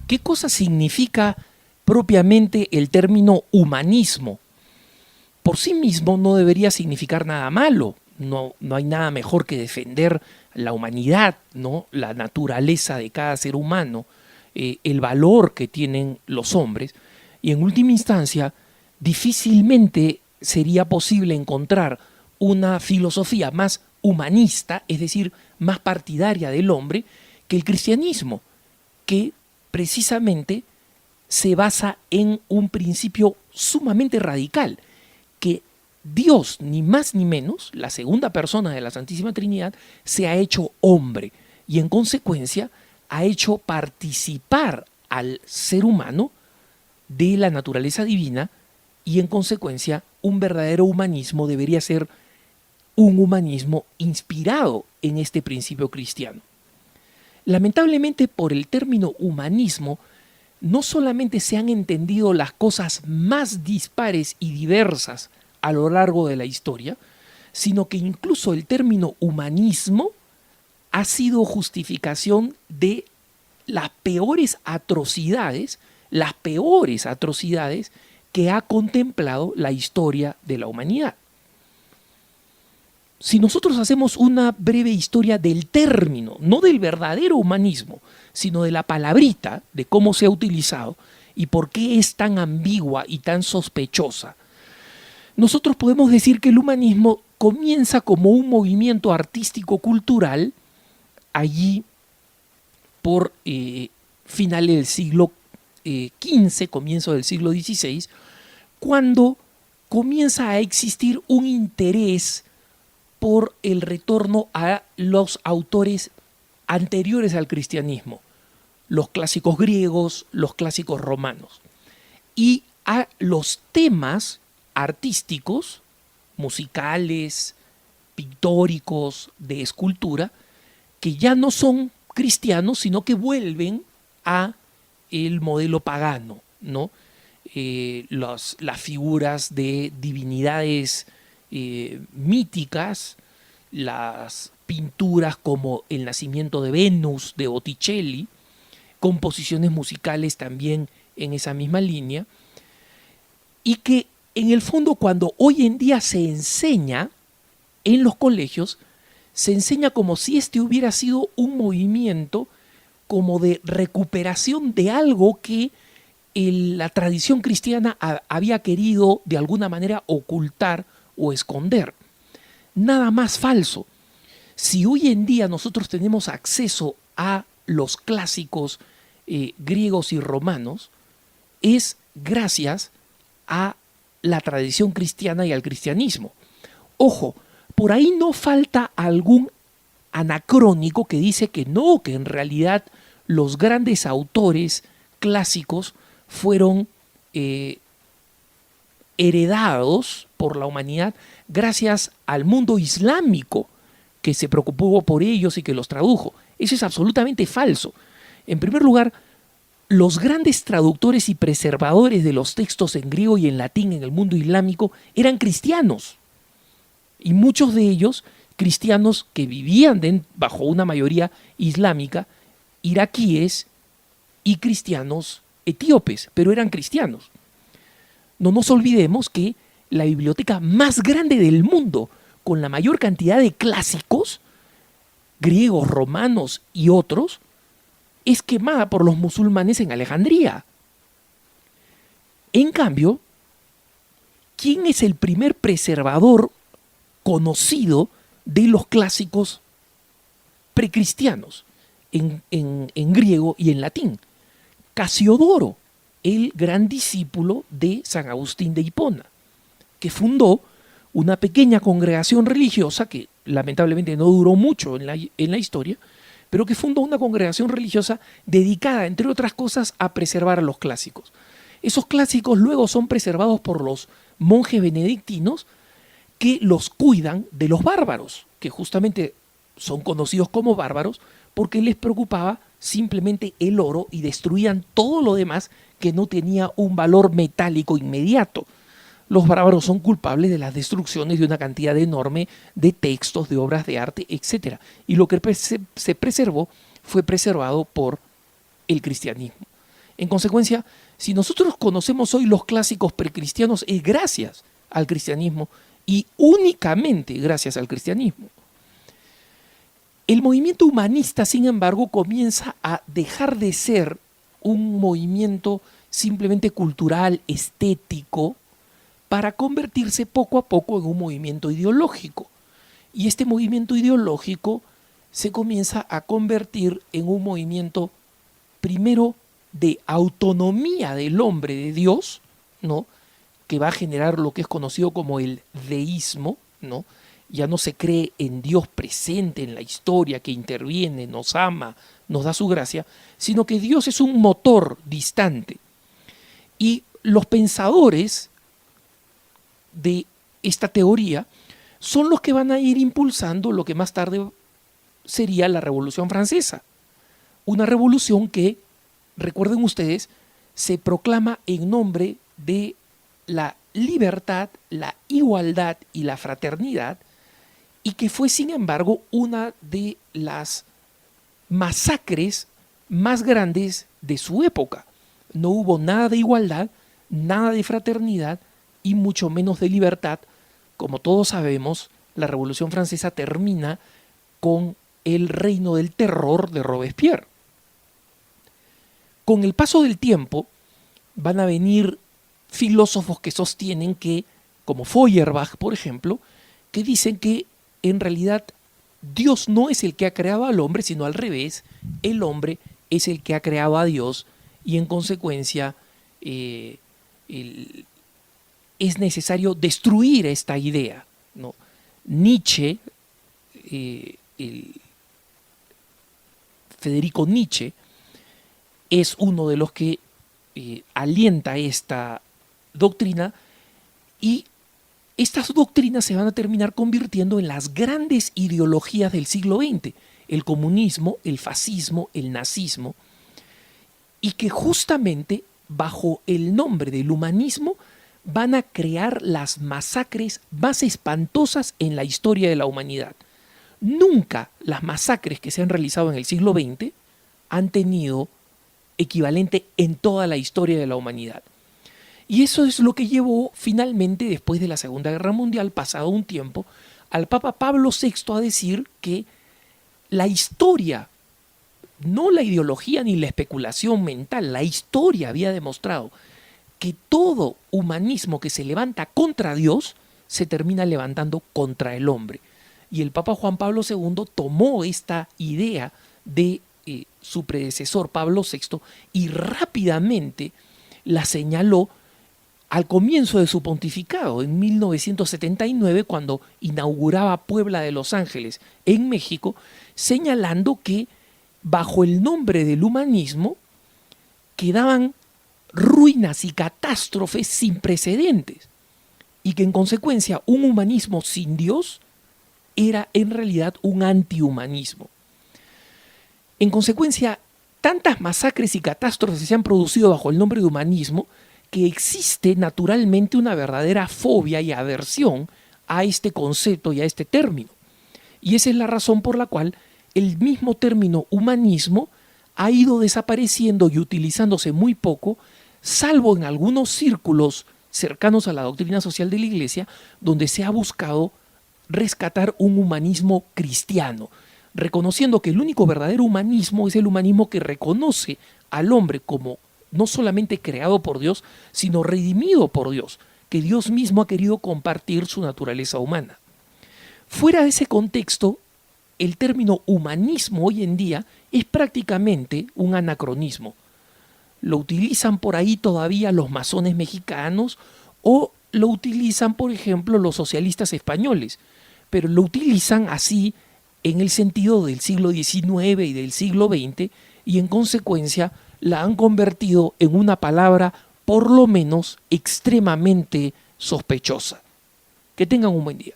¿Qué cosa significa propiamente el término humanismo? Por sí mismo no debería significar nada malo. No hay nada mejor que defender la humanidad, ¿no? La naturaleza de cada ser humano, el valor que tienen los hombres. Y en última instancia, difícilmente sería posible encontrar una filosofía más humanista, es decir, más partidaria del hombre, que el cristianismo, que precisamente se basa en un principio sumamente radical, que Dios, ni más ni menos, la segunda persona de la Santísima Trinidad, se ha hecho hombre y en consecuencia ha hecho participar al ser humano de la naturaleza divina y en consecuencia un verdadero humanismo debería ser un humanismo inspirado en este principio cristiano. Lamentablemente, por el término humanismo no solamente se han entendido las cosas más dispares y diversas a lo largo de la historia, sino que incluso el término humanismo ha sido justificación de las peores atrocidades que ha contemplado la historia de la humanidad. Si nosotros hacemos una breve historia del término, no del verdadero humanismo, sino de la palabrita, de cómo se ha utilizado y por qué es tan ambigua y tan sospechosa, nosotros podemos decir que el humanismo comienza como un movimiento artístico-cultural allí por finales del siglo XV, comienzo del siglo XVI, cuando comienza a existir un interés por el retorno a los autores anteriores al cristianismo, los clásicos griegos, los clásicos romanos, y a los temas artísticos, musicales, pictóricos, de escultura, que ya no son cristianos, sino que vuelven a el modelo pagano, ¿no? Las figuras de divinidades míticas, las pinturas como El nacimiento de Venus de Botticelli, composiciones musicales también en esa misma línea, y que en el fondo cuando hoy en día se enseña en los colegios, se enseña como si este hubiera sido un movimiento como de recuperación de algo que la tradición cristiana había querido de alguna manera ocultar o esconder. Nada más falso. Si hoy en día nosotros tenemos acceso a los clásicos griegos y romanos, es gracias a la tradición cristiana y al cristianismo. Ojo, por ahí no falta algún anacrónico que dice que no, que en realidad los grandes autores clásicos fueron heredados por la humanidad gracias al mundo islámico que se preocupó por ellos y que los tradujo. Eso es absolutamente falso. En primer lugar, los grandes traductores y preservadores de los textos en griego y en latín en el mundo islámico eran cristianos. Y muchos de ellos, cristianos que vivían bajo una mayoría islámica, iraquíes y cristianos etíopes, pero eran cristianos. No nos olvidemos que la biblioteca más grande del mundo, con la mayor cantidad de clásicos, griegos, romanos y otros, es quemada por los musulmanes en Alejandría. En cambio, ¿quién es el primer preservador conocido de los clásicos precristianos en griego y en latín? Casiodoro, el gran discípulo de San Agustín de Hipona, que fundó una pequeña congregación religiosa que lamentablemente no duró mucho en la historia, pero que fundó una congregación religiosa dedicada, entre otras cosas, a preservar a los clásicos. Esos clásicos luego son preservados por los monjes benedictinos que los cuidan de los bárbaros, que justamente son conocidos como bárbaros porque les preocupaba simplemente el oro y destruían todo lo demás que no tenía un valor metálico inmediato. Los bárbaros son culpables de las destrucciones de una cantidad enorme de textos, de obras de arte, etc. Y lo que se preservó fue preservado por el cristianismo. En consecuencia, si nosotros conocemos hoy los clásicos precristianos, es gracias al cristianismo y únicamente gracias al cristianismo. El movimiento humanista, sin embargo, comienza a dejar de ser un movimiento simplemente cultural, estético, para convertirse poco a poco en un movimiento ideológico. Y este movimiento ideológico se comienza a convertir en un movimiento, primero, de autonomía del hombre de Dios, ¿no?, que va a generar lo que es conocido como el deísmo, ¿no? Ya no se cree en Dios presente en la historia, que interviene, nos ama, nos da su gracia, sino que Dios es un motor distante. Y los pensadores de esta teoría son los que van a ir impulsando lo que más tarde sería la Revolución Francesa. Una revolución que, recuerden ustedes, se proclama en nombre de la libertad, la igualdad y la fraternidad, y que fue, sin embargo, una de las masacres más grandes de su época. No hubo nada de igualdad, nada de fraternidad y mucho menos de libertad. Como todos sabemos, la Revolución Francesa termina con el reino del terror de Robespierre. Con el paso del tiempo van a venir filósofos que sostienen que, como Feuerbach, por ejemplo, que dicen que en realidad Dios no es el que ha creado al hombre, sino al revés, el hombre es el que ha creado a Dios y en consecuencia es necesario destruir esta idea, ¿no? Nietzsche, Federico Nietzsche, es uno de los que alienta esta doctrina, y estas doctrinas se van a terminar convirtiendo en las grandes ideologías del siglo XX, el comunismo, el fascismo, el nazismo, y que justamente bajo el nombre del humanismo van a crear las masacres más espantosas en la historia de la humanidad. Nunca las masacres que se han realizado en el siglo XX han tenido equivalente en toda la historia de la humanidad. Y eso es lo que llevó finalmente, después de la Segunda Guerra Mundial, pasado un tiempo, al Papa Pablo VI a decir que la historia, no la ideología ni la especulación mental, la historia había demostrado que todo humanismo que se levanta contra Dios se termina levantando contra el hombre. Y el Papa Juan Pablo II tomó esta idea de su predecesor Pablo VI y rápidamente la señaló al comienzo de su pontificado, en 1979, cuando inauguraba Puebla de Los Ángeles en México, señalando que bajo el nombre del humanismo quedaban ruinas y catástrofes sin precedentes, y que en consecuencia un humanismo sin Dios era en realidad un antihumanismo. En consecuencia, tantas masacres y catástrofes se han producido bajo el nombre de humanismo que existe naturalmente una verdadera fobia y aversión a este concepto y a este término. Y esa es la razón por la cual el mismo término humanismo ha ido desapareciendo y utilizándose muy poco, salvo en algunos círculos cercanos a la doctrina social de la Iglesia, donde se ha buscado rescatar un humanismo cristiano, reconociendo que el único verdadero humanismo es el humanismo que reconoce al hombre como no solamente creado por Dios, sino redimido por Dios, que Dios mismo ha querido compartir su naturaleza humana. Fuera de ese contexto, el término humanismo hoy en día es prácticamente un anacronismo. Lo utilizan por ahí todavía los masones mexicanos o lo utilizan, por ejemplo, los socialistas españoles, pero lo utilizan así en el sentido del siglo XIX y del siglo XX y en consecuencia la han convertido en una palabra por lo menos extremadamente sospechosa. Que tengan un buen día.